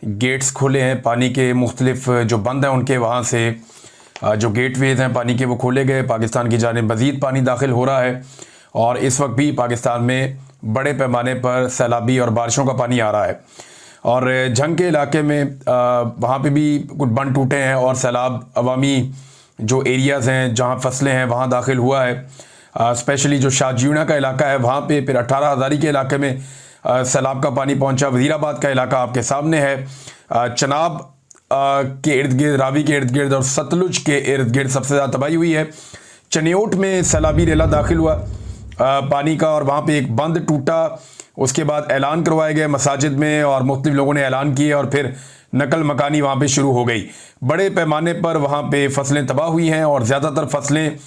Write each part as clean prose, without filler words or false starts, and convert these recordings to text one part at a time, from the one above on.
Gets खोले हैं पानी के, मुख्तलिफ जो बंद हैं उनके वहाँ से जो गेटवेज़ हैं पानी के वो खोले गए। पाकिस्तान की जानिब मज़ीद पानी दाखिल हो रहा है और इस वक्त भी पाकिस्तान में बड़े पैमाने पर सैलाबी और बारिशों का पानी आ रहा है। और झंग के इलाके में वहाँ पे भी कुछ बंद टूटे हैं और सैलाब अवामी जो एरियाज़ हैं जहाँ फसलें हैं वहाँ दाखिल हुआ है। स्पेशली जो शाहजीना का इलाका है वहाँ पे, फिर 18 हज़ारी के इलाके में सैलाब का पानी पहुँचा। वज़ीराबाद का इलाका आपके सामने है। चनाब के इर्द गिर्द, रावी के इर्द गिर्द और सतलुज के इर्द गिर्द सबसे ज़्यादा तबाही हुई है। चनियोट में सैलाबी रेला दाखिल हुआ पानी का और वहाँ पे एक बंद टूटा। उसके बाद ऐलान करवाए गए मसाजिद में और मुख्तलिफ लोगों ने ऐलान किए और फिर नकल मकानी वहाँ पे शुरू हो गई। बड़े पैमाने पर वहाँ पे फसलें तबाह हुई हैं और ज़्यादातर फसलें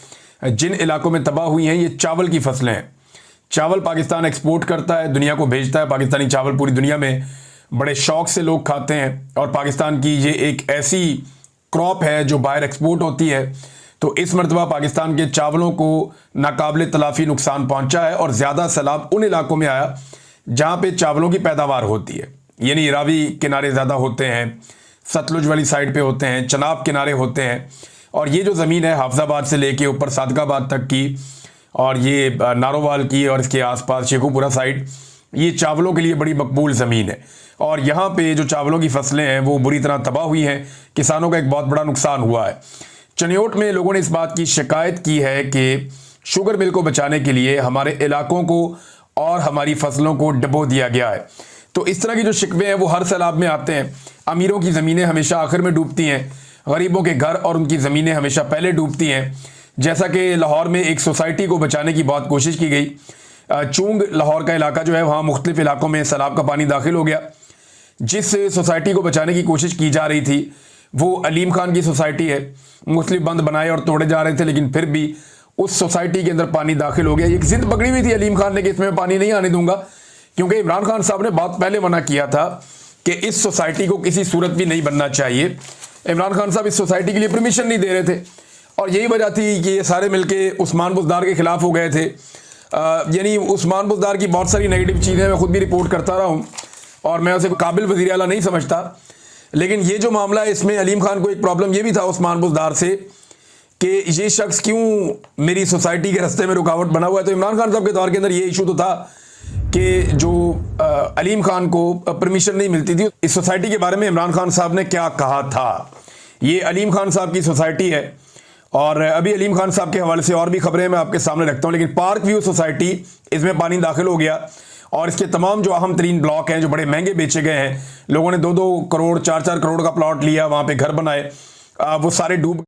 जिन इलाकों में तबाह हुई हैं ये चावल की फसलें हैं। चावल पाकिस्तान एक्सपोर्ट करता है, दुनिया को भेजता है। पाकिस्तानी चावल पूरी दुनिया में बड़े शौक़ से लोग खाते हैं और पाकिस्तान की ये एक ऐसी क्रॉप है जो बाहर एक्सपोर्ट होती है। तो इस मरतबा पाकिस्तान के चावलों को नाकाबिले तलाफ़ी नुकसान पहुँचा है और ज़्यादा सैलाब उन इलाकों में आया जहाँ पे चावलों की पैदावार होती है, यानी रावी किनारे ज़्यादा होते हैं, सतलुज वाली साइड पे होते हैं, चनाब किनारे होते हैं। और ये जो ज़मीन है हाफजाबाद से लेके ऊपर सादकाबाद तक की और ये नारोवाल की और इसके आसपास शेखुपुरा साइड, ये चावलों के लिए बड़ी मकबूल ज़मीन है। और यहाँ पे जो चावलों की फसलें हैं वो बुरी तरह तबाह हुई हैं, किसानों का एक बहुत बड़ा नुकसान हुआ है। चनियोट में लोगों ने इस बात की शिकायत की है कि शुगर मिल को बचाने के लिए हमारे इलाकों को और हमारी फसलों को डबो दिया गया है। तो इस तरह की जो शिकवे हैं वो हर सैलाब में आते हैं। अमीरों की ज़मीनें हमेशा आखिर में डूबती हैं, गरीबों के घर और उनकी ज़मीनें हमेशा पहले डूबती हैं। जैसा कि लाहौर में एक सोसाइटी को बचाने की बहुत कोशिश की गई। चूंग लाहौर का इलाका जो है वहाँ मुख्तलिफ इलाकों में सैलाब का पानी दाखिल हो गया। जिस सोसाइटी को बचाने की कोशिश की जा रही थी वो अलीम खान की सोसाइटी है। मुख्तलिफ बंद बनाए और तोड़े जा रहे थे, लेकिन फिर भी उस सोसाइटी के अंदर पानी दाखिल हो गया। एक जिद पकड़ी हुई थी अलीम खान ने कि इसमें पानी नहीं आने दूंगा, क्योंकि इमरान खान साहब ने बहुत पहले मना किया था कि इस सोसाइटी को किसी सूरत भी नहीं बनना चाहिए। इमरान खान साहब इस सोसाइटी के लिए परमिशन नहीं दे रहे थे और यही वजह थी कि ये सारे मिलके उस्मान बुज़दार के खिलाफ हो गए थे। यानी उस्मान बुज़दार की बहुत सारी नेगेटिव चीज़ें मैं खुद भी रिपोर्ट करता रहा हूँ और मैं उसे काबिल वज़ीर आला नहीं समझता। लेकिन ये जो मामला है इसमें अलीम खान को एक प्रॉब्लम ये भी था उस्मान बुज़दार से कि ये शख्स क्यों मेरी सोसाइटी के रास्ते में रुकावट बना हुआ है। तो इमरान खान साहब के दौर के अंदर ये इशू तो था कि जो अलीम खान को परमिशन नहीं मिलती थी। इस सोसाइटी के बारे में इमरान खान साहब ने क्या कहा था, ये अलीम खान साहब की सोसाइटी है और अभी अलीम खान साहब के हवाले से और भी खबरें मैं आपके सामने रखता हूँ। लेकिन पार्क व्यू सोसाइटी, इसमें पानी दाखिल हो गया और इसके तमाम जो अहम तरीन ब्लॉक हैं जो बड़े महंगे बेचे गए हैं, लोगों ने 2-2 करोड़ 4-4 करोड़ का प्लॉट लिया, वहाँ पे घर बनाए, वो सारे डूब